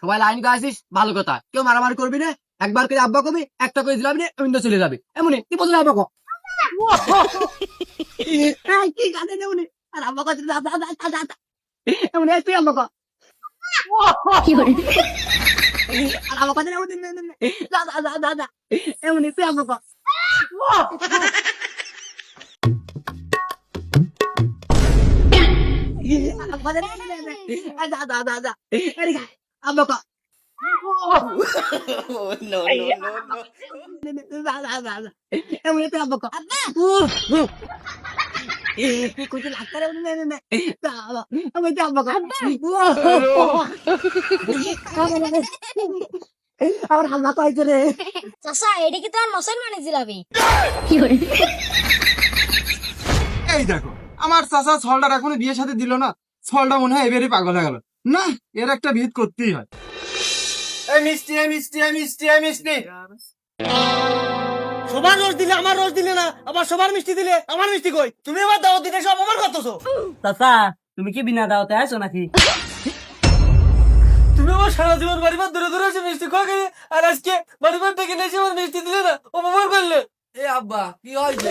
সবাই লাইন গাইছিস ভালো কথা, কেউ মারামারি করবি না। একবার করে আব্বা কবি, একটা করে দিলাম না, অন্য চলে যাবে। এমনি কি বলছো আব্বা কো? কি গানে এমনি? আর আব্বা কাছে দাদা দাদা দাদা এমনি তুই আব্বা কো। আর আব্বা কাছে এমনি দাদা দাদা দাদা এমনি তুই আব্বা কো। দাদা দাদা আব্বা কো। No, no, no, no. এমনি তুই আব্বা কো। कुछ लगता है और हम कइছে রে চাচা এটা কি তোমার মুসলমানের জিলাপি? এই দেখো আমার চাচা ছলটার এখনো বিয়ে সাথে দিল না, ছলটা মনে হয় এবারে পাগল হয়ে গেল। না, এর একটা বিয়ে করতেই হয়। এই মিষ্টি, এই মিষ্টি, এই মিষ্টি, এই মিষ্টি। সবার রোজ দিলে আমার রোজ দিলে না, আবার সবার মিষ্টি দিলে আমার মিষ্টি কই? তুমি আবার দাওয়াত দিতে সব আমার করতেছো। চাচা তুমি কি বিনা দাওয়াতে আছো নাকি? তুমি আমার সারা জীবন বাড়িবার দূরে দূরে এসে মিষ্টি খাওয়া গেলে, আর আজকে বাড়িবার ডেকে এসে আমার মিষ্টি দিলে না, অপমান করলে। এ আব্বা কি হইছে?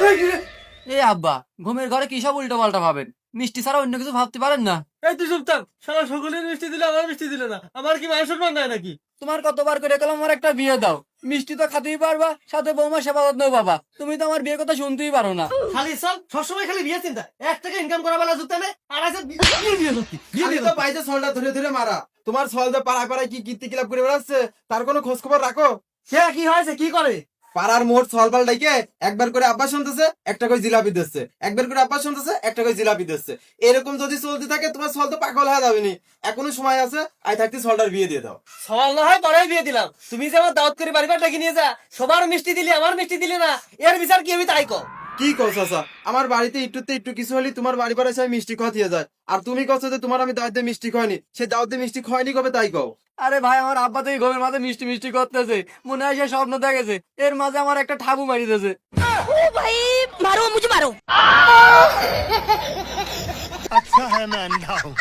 এ আব্বা ঘুমের ঘরে কি সব উল্টো পাল্টা ভাবেন? মিষ্টি ছাড়া অন্য কিছু ভাবতে পারেন না? এই তুই চুপ থাক, সারা সকলের মিষ্টি দিলে আমার মিষ্টি দিলে না, আমার কি মান সম্মান নাই নাকি? তোমার কতবার করে গেলাম আমার একটা বিয়ে দাও, মিষ্টি তো খাতেই পারবা, সাথে বৌমা সেবা যত্নও পাবা, তুমি তো আমার বিয়ের কথা শুনতেই পারো না। খালি সব সবসময় খালি বিয়ে চিন্তা, 1 টাকা ইনকাম করা বেলা জুতা নেই, আর আছে বিয়ে করতে। খালি তো পাইছে ছলটা ধরে ধরে মারা। তোমার ছল যে পাড়ায় পাড়ায় কি কীর্তি কিলাপ করে বেড়াচ্ছে, তার কোনো খোঁজ খবর রাখো? সে কি হয়েছে, কি করে? পাড়ার মোট ছলপাল ডাইকে একবার করে আব্বা শুনতেছে, একটা করে জিলাপি দিচ্ছে, একবার করে আব্বা শুনতেছে, একটা করে জিলাপি দিচ্ছে। এরকম যদি চলতে থাকে তোমার ছল তো পাগল হয়ে যাবে নি। এখনো সময় আছে, আই থাকতে ছলটার বিয়ে দিয়ে দাও। সওয়াল না হয় পরে বিয়ে দিলাম, তুমি যে আমার দাওয়াত করে বাড়িবার ডেকে নিয়ে যা, সবার মিষ্টি দিলি আমার মিষ্টি দিলি না, এর বিচার কি আমি তাই কও। কি কও চাচা? আমার বাড়িতে একটুতে একটু কিছু হলে তোমার বাড়ি পাড়ায় সবাই মিষ্টি খাওয়া দিয়ে যায়, আর তুমি কছো যে তোমার আমি দাওয়াতে মিষ্টি খাওয়ানি, সে দাওয়াতে মিষ্টি খাওয়ানি কবে তাই কও? আরে ভাই আমার আব্বা তো এই ঘুমের মাঝে মিষ্টি মিষ্টি করতেছে, মনে হয় সে স্বপ্ন দেখেছে, এর মাঝে আমার একটা ঠাবু মারি দিয়েছে। ও ভাই মারো মুঝে মারো। अच्छा है मैं अंधा हूँ।